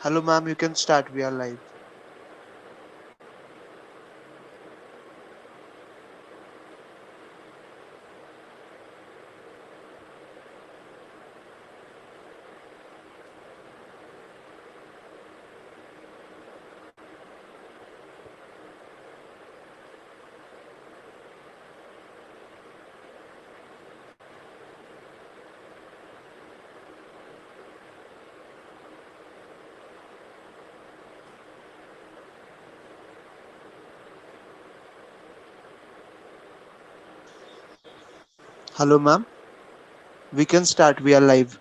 Hello ma'am, you can start. We are live. Hello ma'am, we can start. We are live.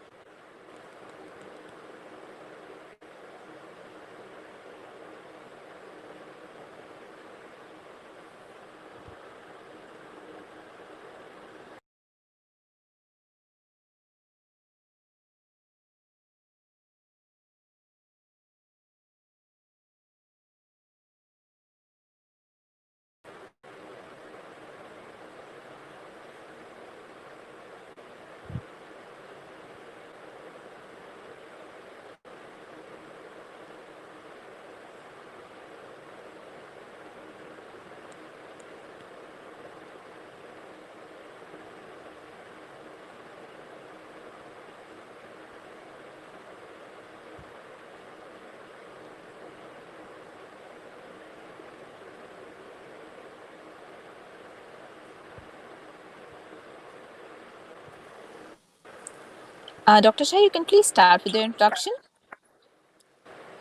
Dr. Shah, you can please start with your introduction.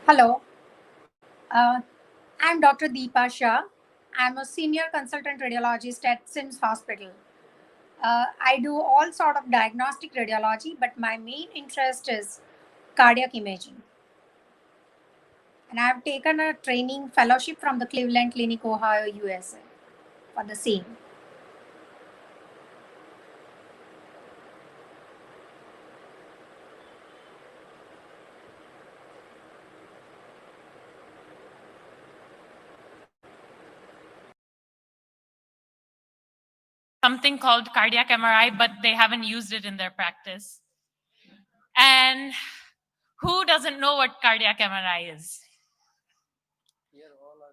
Hello, I'm Dr. Deepa Shah. I'm a senior consultant radiologist at CIMS Hospital. I do all sort of diagnostic radiology, but my main interest is cardiac imaging. And I've taken a training fellowship from the Cleveland Clinic, Ohio, USA for the same. Something called cardiac MRI, but they haven't used it in their practice. And who doesn't know what cardiac MRI is?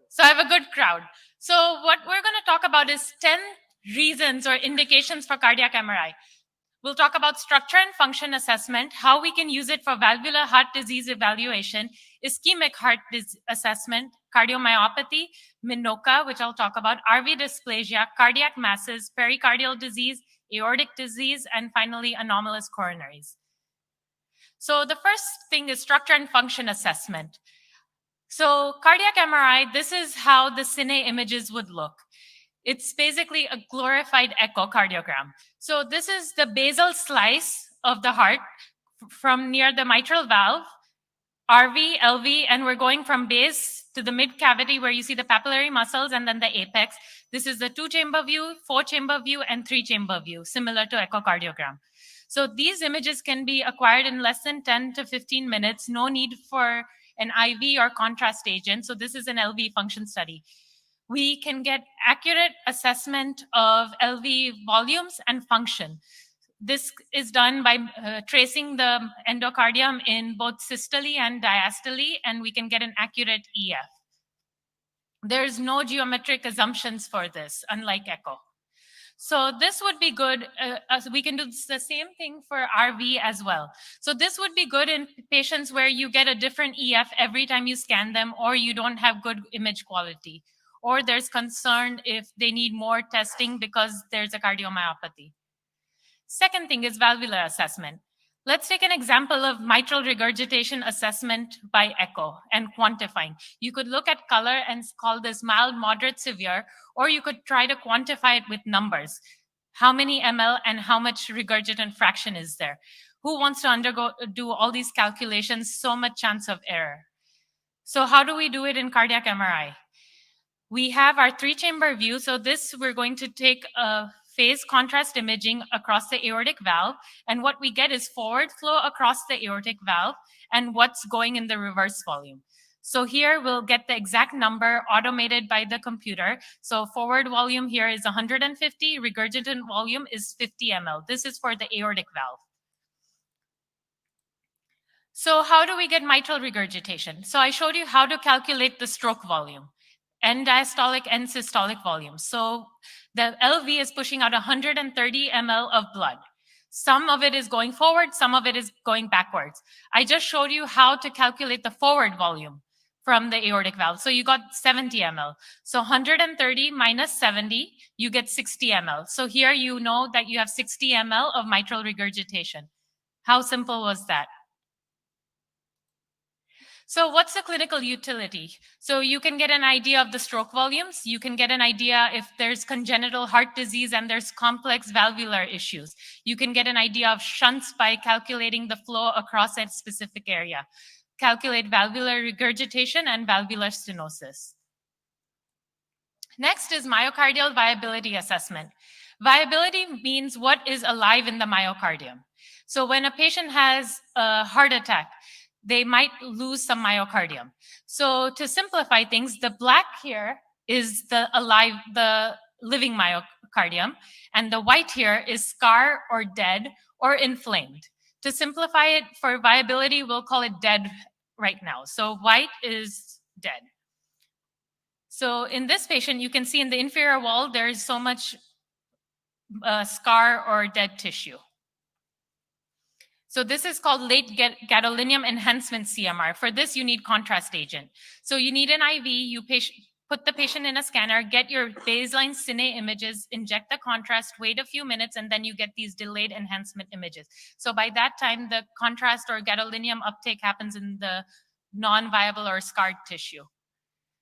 So I have a good crowd. So what we're going to talk about is 10 reasons or indications for cardiac MRI. We'll talk about structure and function assessment, how we can use it for valvular heart disease evaluation, ischemic heart assessment, cardiomyopathy, MINOCA, which I'll talk about, RV dysplasia, cardiac masses, pericardial disease, aortic disease, and finally anomalous coronaries. So the first thing is structure and function assessment. So cardiac MRI, this is how the cine images would look. It's basically a glorified echocardiogram. So this is the basal slice of the heart from near the mitral valve, RV, LV, and we're going from base to the mid cavity where you see the papillary muscles and then the apex. This is the 2-chamber view, 4-chamber view, and 3-chamber view, similar to echocardiogram. So these images can be acquired in less than 10 to 15 minutes. No need for an IV or contrast agent. So this is an LV function study. We can get accurate assessment of LV volumes and function. This is done by tracing the endocardium in both systole and diastole, and we can get an accurate EF. There's no geometric assumptions for this, unlike echo. So this would be good. We can do the same thing for RV as well. So this would be good in patients where you get a different EF every time you scan them, or you don't have good image quality, or there's concern if they need more testing because there's a cardiomyopathy. Second thing is valvular assessment. Let's take an example of mitral regurgitation assessment by echo and quantifying. You could look at color and call this mild, moderate, severe, or you could try to quantify it with numbers. How many ml and how much regurgitant fraction is there? Who wants to do all these calculations? So much chance of error. So how do we do it in cardiac MRI? We have our 3-chamber view. So this, we're going to take a phase contrast imaging across the aortic valve. And what we get is forward flow across the aortic valve and what's going in the reverse volume. So here we'll get the exact number automated by the computer. So forward volume here is 150, regurgitant volume is 50 ml. This is for the aortic valve. So how do we get mitral regurgitation? So I showed you how to calculate the stroke volume, end diastolic and systolic volume. So the LV is pushing out 130 ml of blood. Some of it is going forward, some of it is going backwards. I just showed you how to calculate the forward volume from the aortic valve. So you got 70 ml. So 130 minus 70, you get 60 ml. So here you know that you have 60 ml of mitral regurgitation. How simple was that? So what's the clinical utility? So you can get an idea of the stroke volumes. You can get an idea if there's congenital heart disease and there's complex valvular issues. You can get an idea of shunts by calculating the flow across a specific area. Calculate valvular regurgitation and valvular stenosis. Next is myocardial viability assessment. Viability means what is alive in the myocardium. So when a patient has a heart attack, they might lose some myocardium. So to simplify things, the black here is the living myocardium, and the white here is scar or dead or inflamed. To simplify it for viability, we'll call it dead right now. So white is dead. So in this patient, you can see in the inferior wall, there is so much scar or dead tissue. So this is called late gadolinium enhancement CMR. For this, you need contrast agent. So you need an IV, you put the patient in a scanner, get your baseline cine images, inject the contrast, wait a few minutes, and then you get these delayed enhancement images. So by that time, the contrast or gadolinium uptake happens in the non-viable or scarred tissue.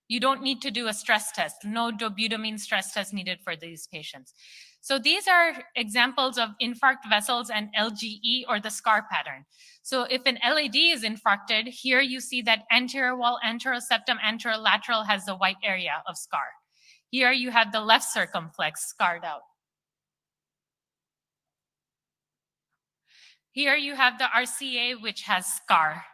You don't need to do a stress test. No Dobutamine stress test needed for these patients. So these are examples of infarct vessels and LGE or the scar pattern. So if an LAD is infarcted, here you see that anterior wall, anteroseptum, anterolateral has the white area of scar. Here you have the left circumflex scarred out. Here you have the RCA, which has scar.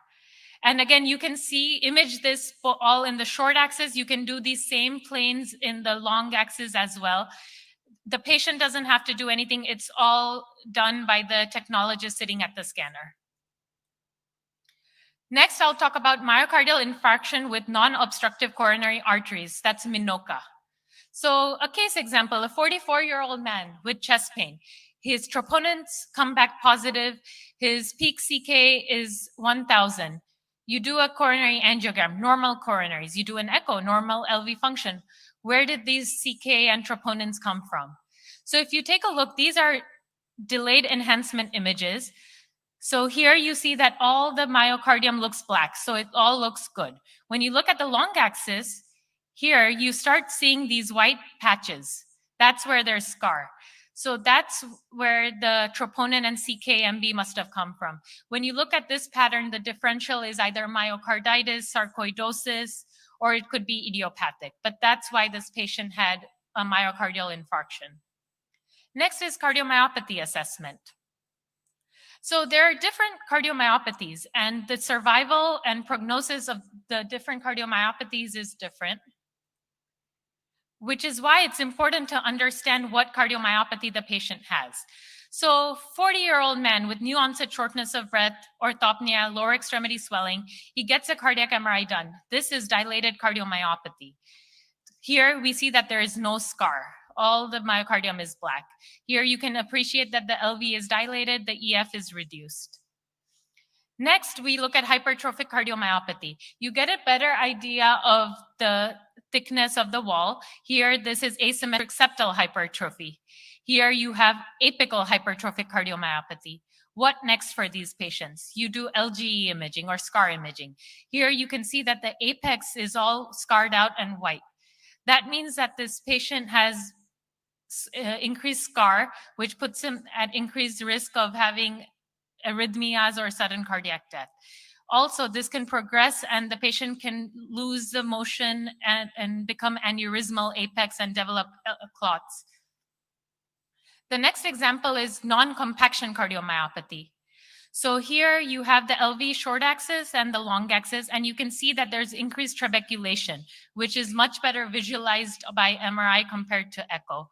And again, you can image this all in the short axis. You can do these same planes in the long axis as well. The patient doesn't have to do anything. It's all done by the technologist sitting at the scanner. Next, I'll talk about myocardial infarction with non-obstructive coronary arteries. That's MINOCA. So a case example, a 44-year-old man with chest pain. His troponins come back positive. His peak CK is 1,000. You do a coronary angiogram, normal coronaries. You do an echo, normal LV function. Where did these CK and troponins come from? So if you take a look, these are delayed enhancement images. So here you see that all the myocardium looks black, so it all looks good. When you look at the long axis, here you start seeing these white patches. That's where there's scar. So that's where the troponin and CK-MB must have come from. When you look at this pattern, the differential is either myocarditis, sarcoidosis, or it could be idiopathic. But that's why this patient had a myocardial infarction. Next is cardiomyopathy assessment. So there are different cardiomyopathies, and the survival and prognosis of the different cardiomyopathies is different, which is why it's important to understand what cardiomyopathy the patient has. So 40-year-old man with new onset shortness of breath, orthopnea, lower extremity swelling, he gets a cardiac MRI done. This is dilated cardiomyopathy. Here we see that there is no scar. All the myocardium is black. Here you can appreciate that the LV is dilated, the EF is reduced. Next, we look at hypertrophic cardiomyopathy. You get a better idea of the thickness of the wall. Here, this is asymmetric septal hypertrophy. Here you have apical hypertrophic cardiomyopathy. What next for these patients? You do LGE imaging or scar imaging. Here you can see that the apex is all scarred out and white. That means that this patient has increased scar, which puts him at increased risk of having arrhythmias or sudden cardiac death. Also, this can progress and the patient can lose the motion and become aneurysmal apex and develop clots. The next example is non-compaction cardiomyopathy. So here you have the LV short axis and the long axis, and you can see that there's increased trabeculation, which is much better visualized by MRI compared to echo.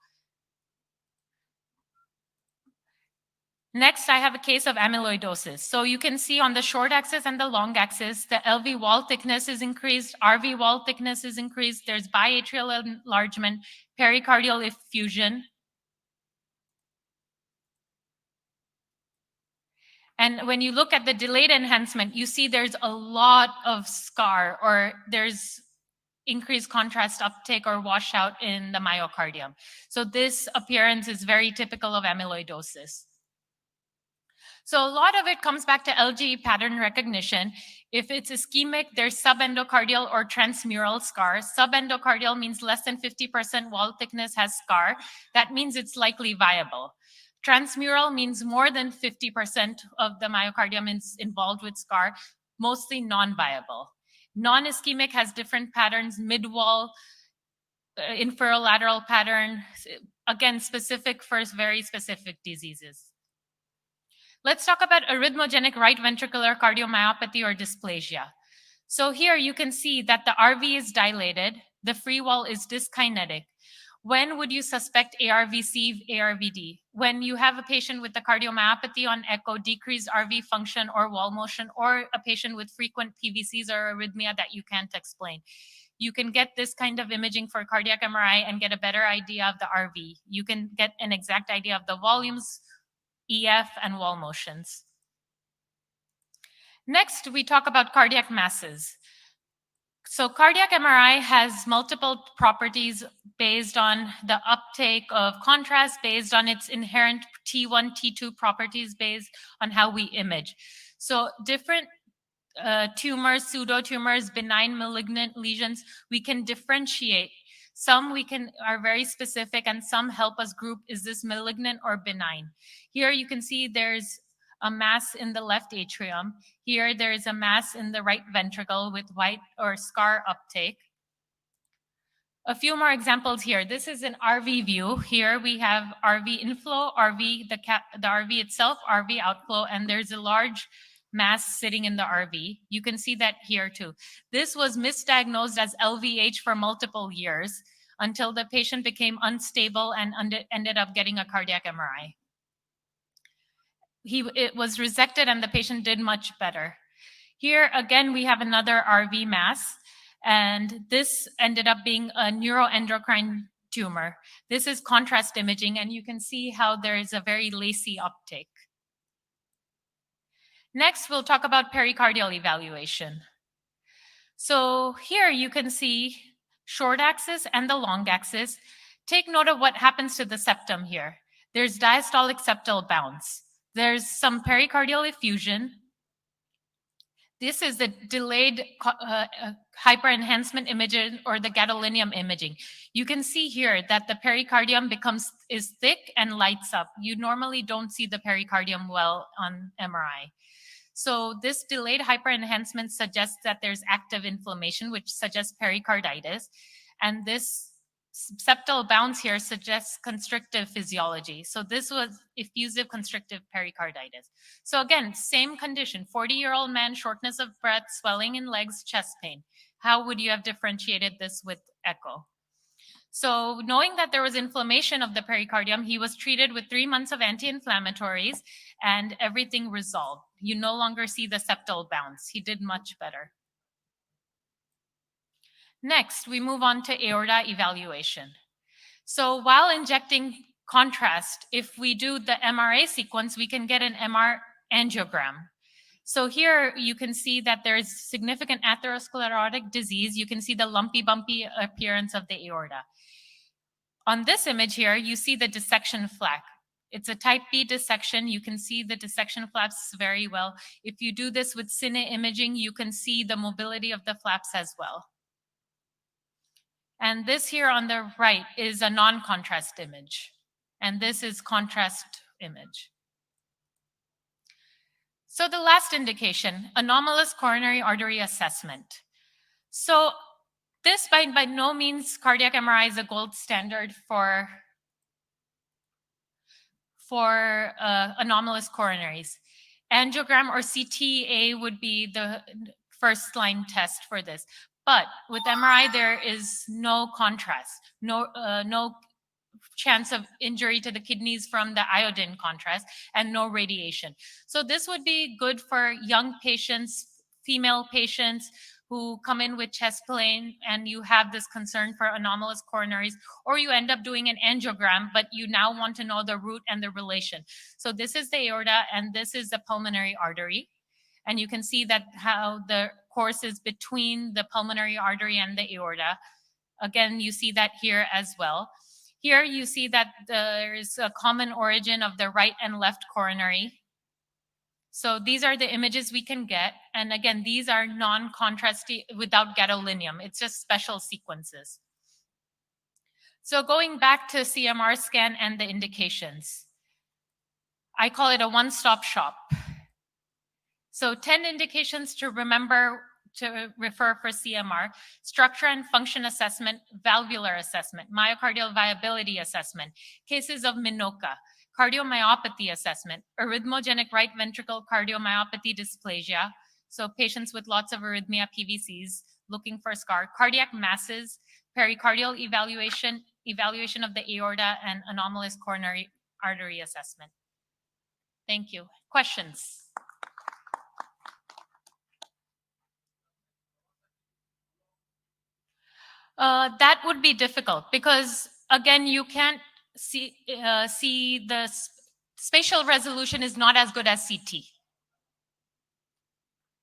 Next, I have a case of amyloidosis. So you can see on the short axis and the long axis, the LV wall thickness is increased, RV wall thickness is increased, there's biatrial enlargement, pericardial effusion. And when you look at the delayed enhancement, you see there's a lot of scar, or there's increased contrast uptake or washout in the myocardium. So this appearance is very typical of amyloidosis. So a lot of it comes back to LGE pattern recognition. If it's ischemic, there's subendocardial or transmural scar. Subendocardial means less than 50% wall thickness has scar. That means it's likely viable. Transmural means more than 50% of the myocardium is involved with scar, mostly non-viable. Non-ischemic has different patterns, mid-wall, inferolateral pattern, again, specific for very specific diseases. Let's talk about arrhythmogenic right ventricular cardiomyopathy or dysplasia. So here you can see that the RV is dilated, the free wall is dyskinetic. When would you suspect ARVC, ARVD? When you have a patient with the cardiomyopathy on echo, decreased RV function or wall motion, or a patient with frequent PVCs or arrhythmia that you can't explain. You can get this kind of imaging for cardiac MRI and get a better idea of the RV. You can get an exact idea of the volumes, EF, and wall motions. Next, we talk about cardiac masses. So cardiac MRI has multiple properties based on the uptake of contrast, based on its inherent T1, T2 properties, based on how we image. So different tumors, pseudotumors, benign malignant lesions, we can differentiate. Some are very specific, and some help us group, is this malignant or benign? Here you can see there's a mass in the left atrium. Here there is a mass in the right ventricle with white or scar uptake. A few more examples here. This is an RV view. Here we have RV inflow, RV, the RV itself, RV outflow, and there's a large mass sitting in the RV. You can see that here too. This was misdiagnosed as LVH for multiple years until the patient became unstable and ended up getting a cardiac MRI. It was resected and the patient did much better. Here again, we have another RV mass, and this ended up being a neuroendocrine tumor. This is contrast imaging, and you can see how there is a very lacy uptake. Next, we'll talk about pericardial evaluation. So here you can see short axis and the long axis. Take note of what happens to the septum here. There's diastolic septal bounce. There's some pericardial effusion. This is the delayed hyperenhancement imaging, or the gadolinium imaging. You can see here that the pericardium is thick and lights up. You normally don't see the pericardium well on MRI. So this delayed hyperenhancement suggests that there's active inflammation, which suggests pericarditis. And this septal bounce here suggests constrictive physiology. So this was effusive constrictive pericarditis. So again, same condition, 40-year-old man, shortness of breath, swelling in legs, chest pain. How would you have differentiated this with echo? So knowing that there was inflammation of the pericardium, he was treated with 3 months of anti-inflammatories and everything resolved. You no longer see the septal bounce. He did much better. Next, we move on to aorta evaluation. So while injecting contrast, if we do the MRA sequence, we can get an MR angiogram. So here you can see that there's significant atherosclerotic disease. You can see the lumpy, bumpy appearance of the aorta. On this image here, you see the dissection flap. It's a type B dissection. You can see the dissection flaps very well. If you do this with cine imaging, you can see the mobility of the flaps as well. And this here on the right is a non-contrast image. And this is contrast image. So the last indication, anomalous coronary artery assessment. So this by no means cardiac MRI is a gold standard for anomalous coronaries. Angiogram or CTA would be the first line test for this. But with MRI, there is no contrast, no chance of injury to the kidneys from the iodine contrast, and no radiation. So this would be good for young patients, female patients who come in with chest pain and you have this concern for anomalous coronaries, or you end up doing an angiogram, but you now want to know the root and the relation. So this is the aorta and this is the pulmonary artery. And you can see that how the course is between the pulmonary artery and the aorta. Again, you see that here as well. Here you see that there is a common origin of the right and left coronary. So these are the images we can get. And again, these are non-contrast without gadolinium. It's just special sequences. So going back to CMR scan and the indications, I call it a one-stop shop. So 10 indications to remember to refer for CMR: structure and function assessment, valvular assessment, myocardial viability assessment, cases of Minoka, cardiomyopathy assessment, arrhythmogenic right ventricle cardiomyopathy dysplasia, so patients with lots of arrhythmia, PVCs, looking for scar, cardiac masses, pericardial evaluation, evaluation of the aorta, and anomalous coronary artery assessment. Thank you. Questions? That would be difficult because, again, you can't see the spatial resolution is not as good as CT.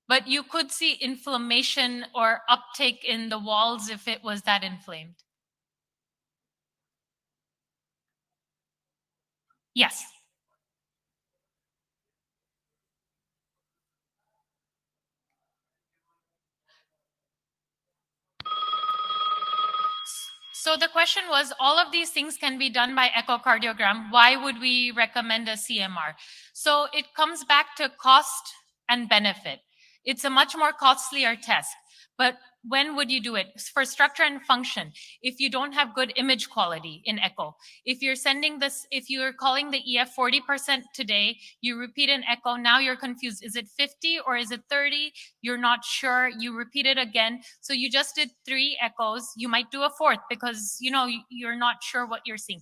But you could see inflammation or uptake in the walls if it was that inflamed. Yes. So the question was, all of these things can be done by echocardiogram. Why would we recommend a CMR? So it comes back to cost and benefit. It's a much more costlier test. But when would you do it? For structure and function, if you don't have good image quality in echo, if you're sending this, if you're calling the EF 40% today, you repeat an echo, now you're confused. Is it 50 or is it 30? You're not sure. You repeat it again. So you just did 3 echoes. You might do a 4th because, you know, you're not sure what you're seeing.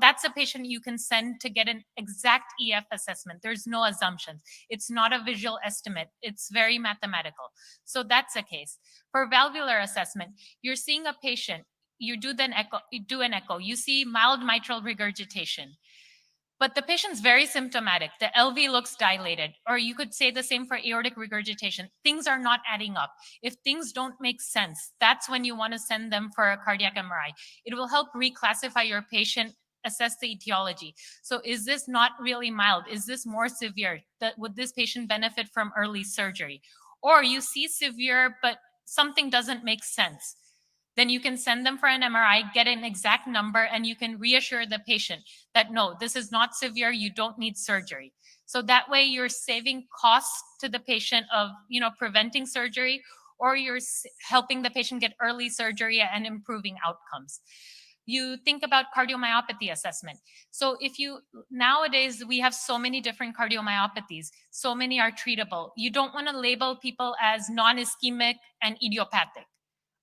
That's a patient you can send to get an exact EF assessment. There's no assumptions. It's not a visual estimate. It's very mathematical. So that's a case. For valvular assessment, you're seeing a patient, you do an echo, you see mild mitral regurgitation. But the patient's very symptomatic. The LV looks dilated. Or you could say the same for aortic regurgitation. Things are not adding up. If things don't make sense, that's when you want to send them for a cardiac MRI. It will help reclassify your patient, assess the etiology. So is this not really mild? Is this more severe? Would this patient benefit from early surgery? Or you see severe, but something doesn't make sense. Then you can send them for an MRI, get an exact number, and you can reassure the patient that, no, this is not severe, you don't need surgery. So that way you're saving costs to the patient of, you know, preventing surgery, or you're helping the patient get early surgery and improving outcomes. You think about cardiomyopathy assessment. So if you, nowadays we have so many different cardiomyopathies, so many are treatable. You don't want to label people as non-ischemic and idiopathic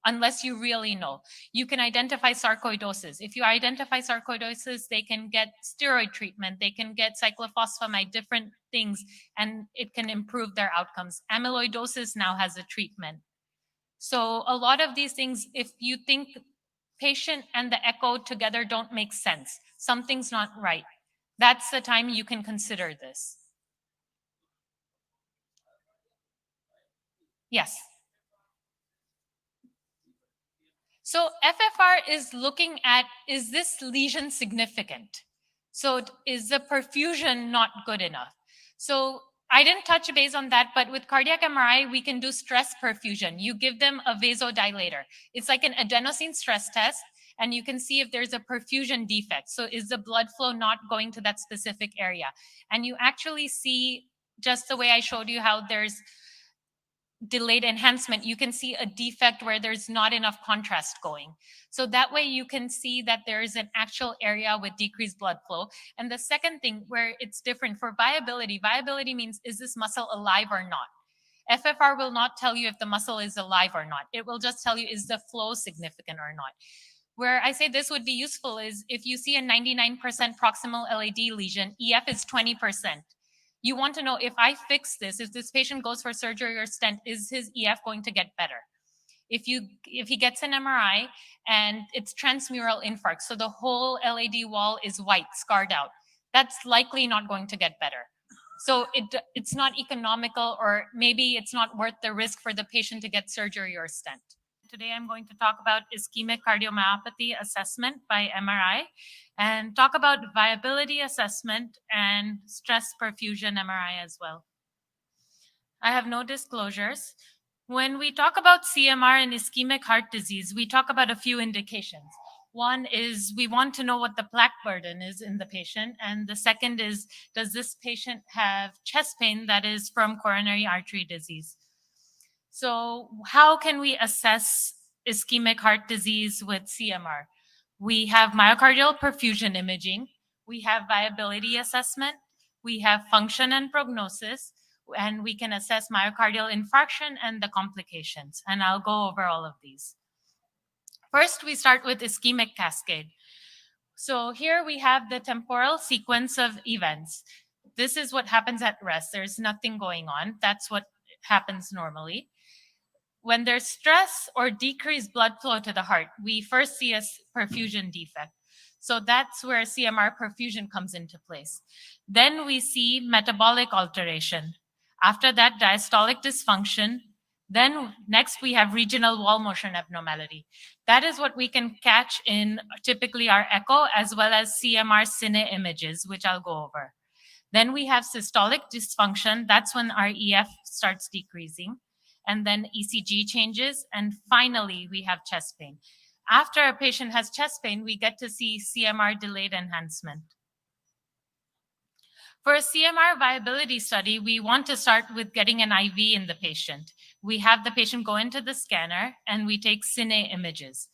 unless you really know. You can identify sarcoidosis. If you identify sarcoidosis, they can get steroid treatment, they can get cyclophosphamide, different things, and it can improve their outcomes. Amyloidosis now has a treatment. So a lot of these things, if you think patient and the echo together don't make sense, something's not right, that's the time you can consider this. Yes. So FFR is looking at, is this lesion significant? So is the perfusion not good enough? So I didn't touch base on that, but with cardiac MRI, we can do stress perfusion. You give them a vasodilator. It's like an adenosine stress test, and you can see if there's a perfusion defect. So is the blood flow not going to that specific area? And you actually see, just the way I showed you how there's delayed enhancement, you can see a defect where there's not enough contrast going. So that way you can see that there is an actual area with decreased blood flow. And the second thing where it's different for viability, viability means, is this muscle alive or not? FFR will not tell you if the muscle is alive or not. It will just tell you, is the flow significant or not? Where I say this would be useful is if you see a 99% proximal LAD lesion, EF is 20%. You want to know, if I fix this, if this patient goes for surgery or stent, is his EF going to get better? If he gets an MRI and it's transmural infarct, so the whole LAD wall is white, scarred out, that's likely not going to get better. So it's not economical, or maybe it's not worth the risk for the patient to get surgery or stent. Today I'm going to talk about ischemic cardiomyopathy assessment by MRI and talk about viability assessment and stress perfusion MRI as well. I have no disclosures. When we talk about CMR and ischemic heart disease, we talk about a few indications. One is we want to know what the plaque burden is in the patient. And the second is, does this patient have chest pain that is from coronary artery disease? So how can we assess ischemic heart disease with CMR? We have myocardial perfusion imaging. We have viability assessment. We have function and prognosis. And we can assess myocardial infarction and the complications. And I'll go over all of these. First, we start with ischemic cascade. So here we have the temporal sequence of events. This is what happens at rest. There's nothing going on. That's what happens normally. When there's stress or decreased blood flow to the heart, we first see a perfusion defect. So that's where CMR perfusion comes into place. Then we see metabolic alteration. After that, diastolic dysfunction. Then next we have regional wall motion abnormality. That is what we can catch in typically our echo as well as CMR cine images, which I'll go over. Then we have systolic dysfunction. That's when our EF starts decreasing. And then ECG changes. And finally, we have chest pain. After a patient has chest pain, we get to see CMR delayed enhancement. For a CMR viability study, we want to start with getting an IV in the patient. We have the patient go into the scanner and we take cine images.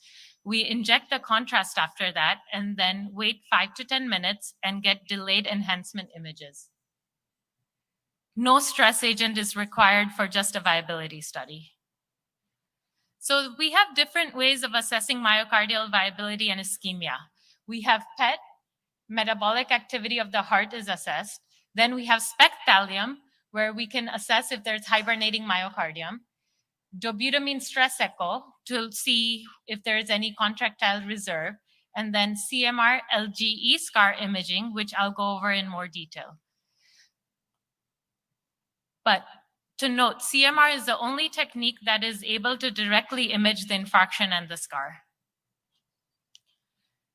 We inject the contrast after that and then wait 5 to 10 minutes and get delayed enhancement images. No stress agent is required for just a viability study. So we have different ways of assessing myocardial viability and ischemia. We have PET, metabolic activity of the heart is assessed. Then we have SPECT thallium, where we can assess if there's hibernating myocardium. Dobutamine stress echo to see if there's any contractile reserve. And then CMR LGE scar imaging, which I'll go over in more detail. But to note, CMR is the only technique that is able to directly image the infarction and the scar.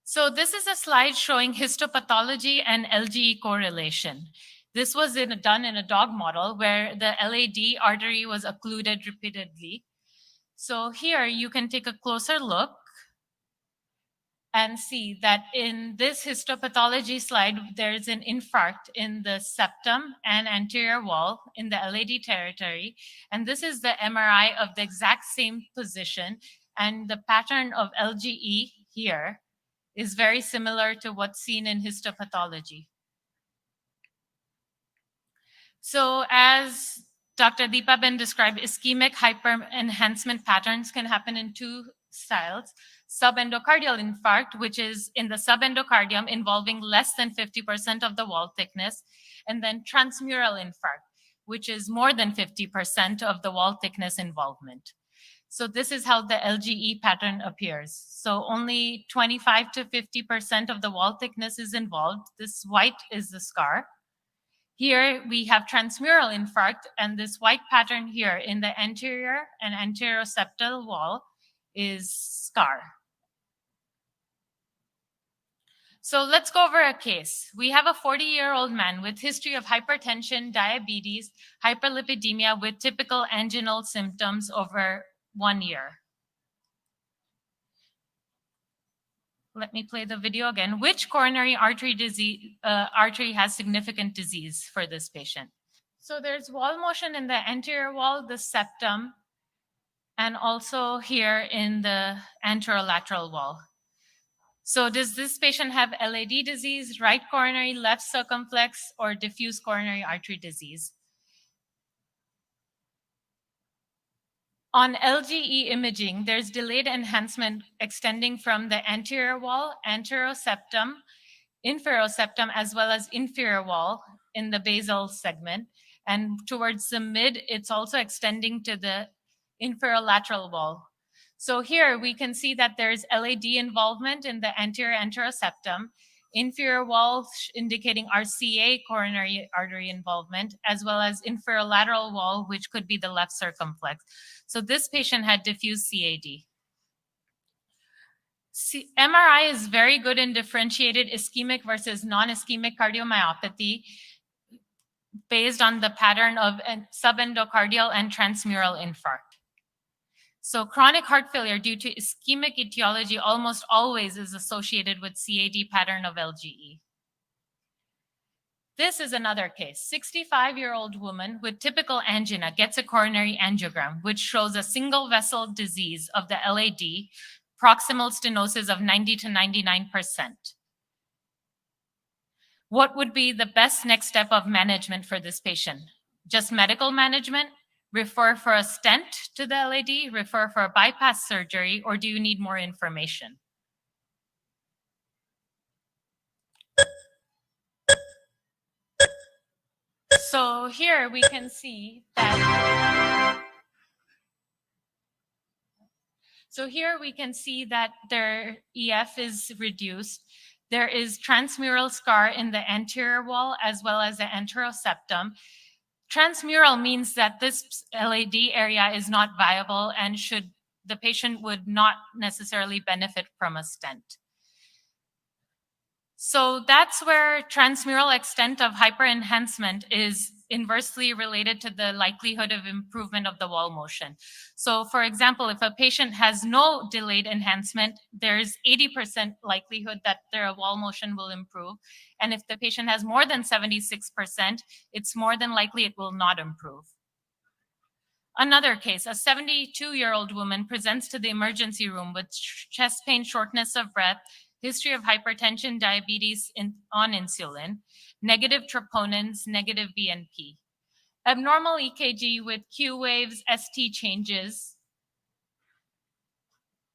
So this is a slide showing histopathology and LGE correlation. This was done in a dog model where the LAD artery was occluded repeatedly. So here you can take a closer look and see that in this histopathology slide, there's an infarct in the septum and anterior wall in the LAD territory. And this is the MRI of the exact same position. And the pattern of LGE here is very similar to what's seen in histopathology. So as Dr. Deepaben described, ischemic hyperenhancement patterns can happen in two styles. Subendocardial infarct, which is in the subendocardium involving less than 50% of the wall thickness, and then transmural infarct, which is more than 50% of the wall thickness involvement. So this is how the LGE pattern appears. So only 25 to 50% of the wall thickness is involved. This white is the scar. Here we have transmural infarct, and this white pattern here in the anterior and anteroseptal wall is scar. So let's go over a case. We have a 40-year-old man with history of hypertension, diabetes, hyperlipidemia with typical anginal symptoms over 1 year. Let me play the video again. Which coronary artery artery has significant disease for this patient? So there's wall motion in the anterior wall, the septum, and also here in the anterolateral wall. So does this patient have LAD disease, right coronary, left circumflex, or diffuse coronary artery disease? On LGE imaging, there's delayed enhancement extending from the anterior wall, anteroseptum, inferoseptum, as well as inferior wall in the basal segment. And towards the mid, it's also extending to the inferolateral wall. So here we can see that there's LAD involvement in the anterior anteroseptum, inferior wall indicating RCA, coronary artery involvement, as well as inferolateral wall, which could be the left circumflex. So this patient had diffuse CAD. MRI is very good in differentiated ischemic versus non-ischemic cardiomyopathy based on the pattern of subendocardial and transmural infarct. So chronic heart failure due to ischemic etiology almost always is associated with CAD pattern of LGE. This is another case. 65-year-old woman with typical angina gets a coronary angiogram, which shows a single vessel disease of the LAD, proximal stenosis of 90 to 99%. What would be the best next step of management for this patient? Just medical management? Refer for a stent to the LAD? Refer for a bypass surgery? Or do you need more information? So here we can see that their EF is reduced. There is transmural scar in the anterior wall as well as the anteroseptum. Transmural means that this LAD area is not viable and the patient would not necessarily benefit from a stent. So that's where transmural extent of hyperenhancement is inversely related to the likelihood of improvement of the wall motion. So for example, if a patient has no delayed enhancement, there's 80% likelihood that their wall motion will improve. And if the patient has more than 76%, it's more than likely it will not improve. Another case, a 72-year-old woman presents to the emergency room with chest pain, shortness of breath, history of hypertension, diabetes on insulin, negative troponins, negative BNP. Abnormal EKG with Q waves, ST changes.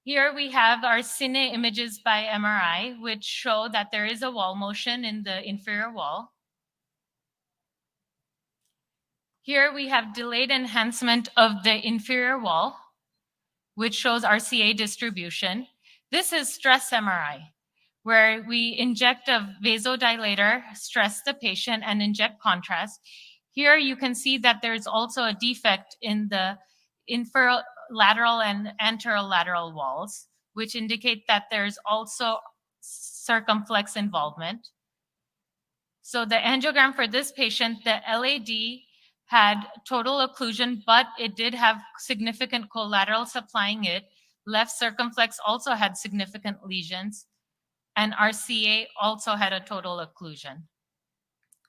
Here we have our cine images by MRI, which show that there is a wall motion in the inferior wall. Here we have delayed enhancement of the inferior wall, which shows RCA distribution. This is stress MRI, where we inject a vasodilator, stress the patient, and inject contrast. Here you can see that there's also a defect in the inferolateral and anterolateral walls, which indicate that there's also circumflex involvement. So the angiogram for this patient, the LAD had total occlusion, but it did have significant collateral supplying it. Left circumflex also had significant lesions, and RCA also had a total occlusion.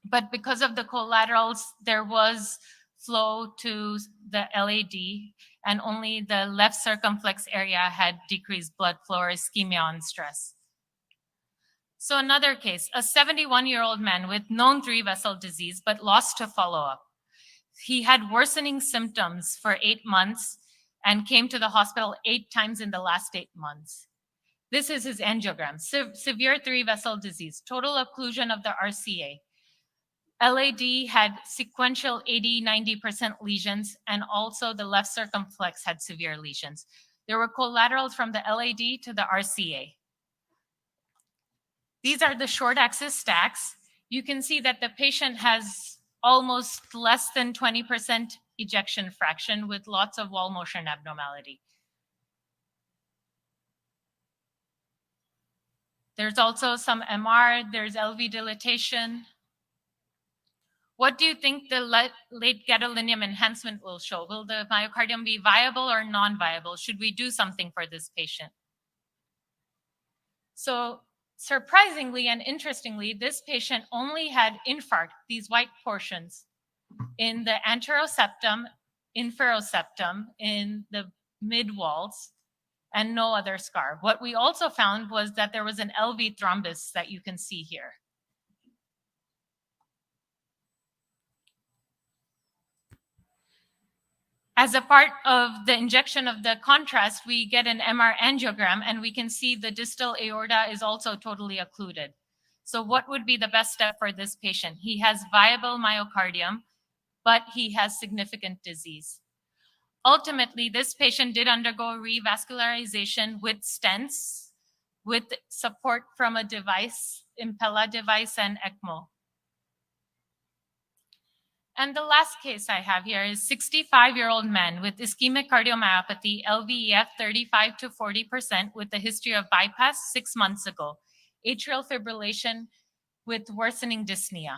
But because of the collaterals, there was flow to the LAD, and only the left circumflex area had decreased blood flow or ischemia on stress. So another case, a 71-year-old man with known 3-vessel disease, but lost to follow-up. He had worsening symptoms for 8 months and came to the hospital 8 times in the last 8 months. This is his angiogram, severe 3-vessel disease, total occlusion of the RCA. LAD had sequential 80-90% lesions, and also the left circumflex had severe lesions. There were collaterals from the LAD to the RCA. These are the short axis stacks. You can see that the patient has almost less than 20% ejection fraction with lots of wall motion abnormality. There's also some MR, there's LV dilatation. What do you think the late gadolinium enhancement will show? Will the myocardium be viable or non-viable? Should we do something for this patient? So surprisingly and interestingly, this patient only had infarct, these white portions, in the anteroseptum, inferoseptum, in the mid walls, and no other scar. What we also found was that there was an LV thrombus that you can see here. As a part of the injection of the contrast, we get an MR angiogram, and we can see the distal aorta is also totally occluded. So what would be the best step for this patient? He has viable myocardium, but he has significant disease. Ultimately, this patient did undergo revascularization with stents, with support from a device, Impella device, and ECMO. And the last case I have here is 65-year-old man with ischemic cardiomyopathy, LVEF 35 to 40%, with a history of bypass 6 months ago, atrial fibrillation with worsening dyspnea.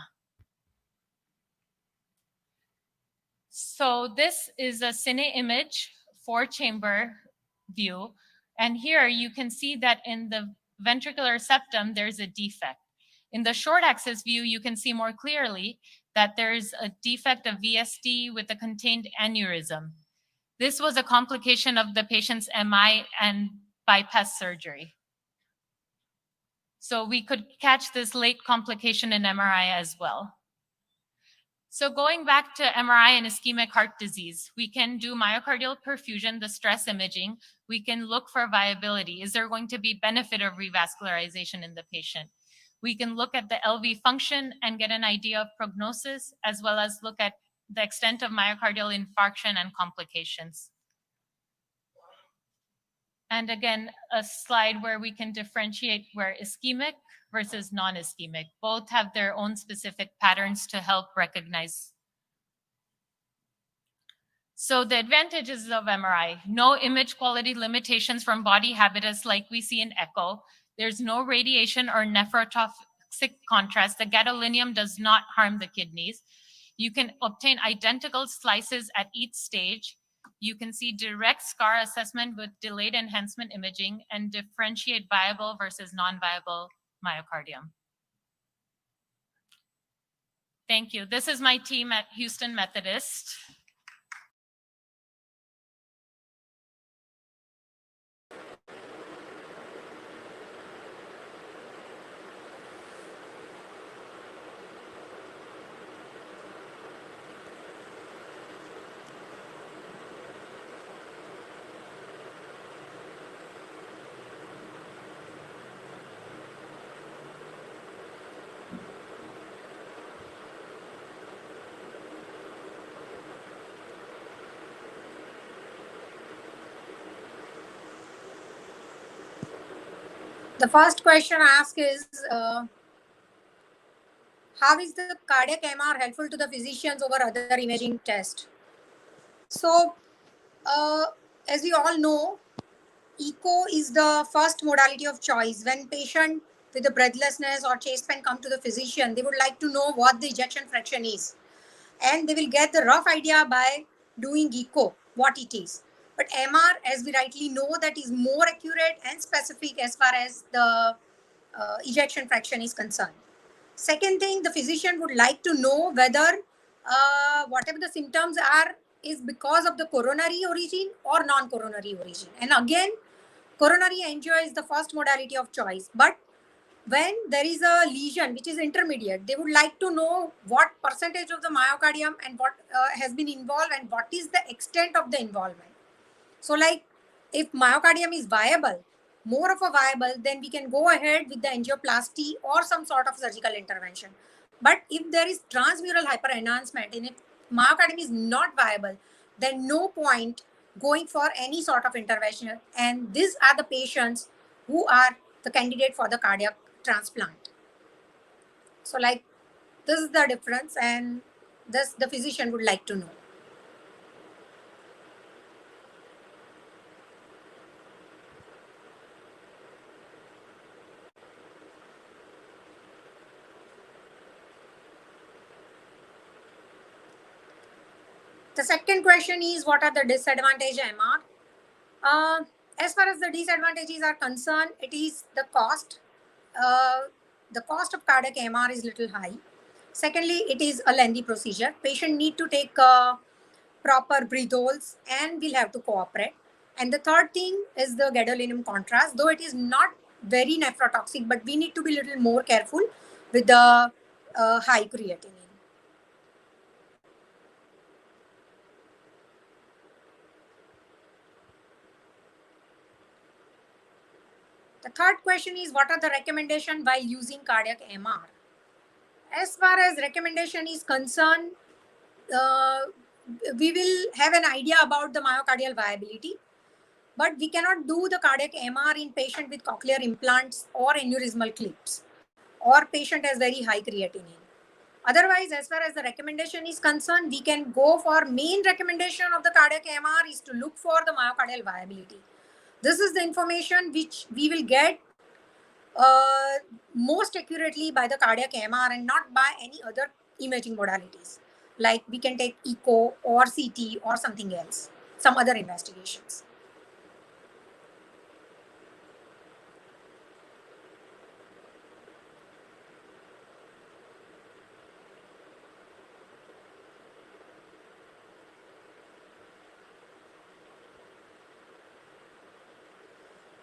So this is a cine image 4-chamber view. And here you can see that in the ventricular septum, there's a defect. In the short axis view, you can see more clearly that there's a defect of VSD with a contained aneurysm. This was a complication of the patient's MI and bypass surgery. So we could catch this late complication in MRI as well. So going back to MRI and ischemic heart disease, we can do myocardial perfusion, the stress imaging. We can look for viability. Is there going to be benefit of revascularization in the patient? We can look at the LV function and get an idea of prognosis, as well as look at the extent of myocardial infarction and complications. And again, a slide where we can differentiate where ischemic versus non-ischemic. Both have their own specific patterns to help recognize. So the advantages of MRI: no image quality limitations from body habitus like we see in echo. There's no radiation or nephrotoxic contrast. The gadolinium does not harm the kidneys. You can obtain identical slices at each stage. You can see direct scar assessment with delayed enhancement imaging and differentiate viable versus non-viable myocardium. Thank you. This is my team at Houston Methodist. The first question asked is, how is the cardiac MR helpful to the physicians over other imaging tests? So, as we all know, echo is the first modality of choice. When patient with the breathlessness or chest pain come to the physician, they would like to know what the ejection fraction is. And they will get the rough idea by doing echo, what it is. But MR, as we rightly know, that is more accurate and specific as far as the ejection fraction is concerned. Second thing, the physician would like to know whether whatever the symptoms are is because of the coronary origin or non-coronary origin. And again, coronary angio is the first modality of choice. But when there is a lesion which is intermediate, they would like to know what percentage of the myocardium and what has been involved and what is the extent of the involvement. So like if myocardium is viable, more of a viable, then we can go ahead with the angioplasty or some sort of surgical intervention. But if there is transmural hyperenhancement and if myocardium is not viable, then no point going for any sort of intervention. And these are the patients who are the candidate for the cardiac transplant. So like this is the difference, and this the physician would like to know. The second question is, what are the disadvantages of MR? As far as the disadvantages are concerned, it is the cost. The cost of cardiac MR is little high. Secondly, it is a lengthy procedure. Patient need to take proper breathols and will have to cooperate. And the third thing is the gadolinium contrast. Though it is not very nephrotoxic, but we need to be a little more careful with the high creatinine. The third question is, what are the recommendations while using cardiac MR? As far as recommendation is concerned, we will have an idea about the myocardial viability, but we cannot do the cardiac MR in patient with cochlear implants or aneurysmal clips, or patient has very high creatinine. Otherwise, as far as the recommendation is concerned, we can go for main recommendation of the cardiac MR is to look for the myocardial viability. This is the information which we will get most accurately by the cardiac MR and not by any other imaging modalities. Like we can take echo or CT or something else, some other investigations.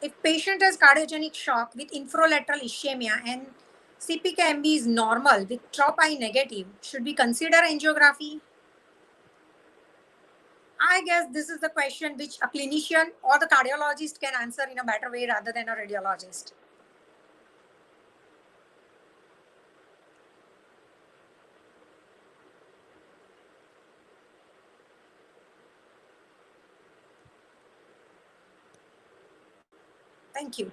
If patient has cardiogenic shock with infralateral ischemia and CPK-MB is normal with TROP-I negative, should we consider angiography? I guess this is the question which a clinician or the cardiologist can answer in a better way rather than a radiologist. Thank you.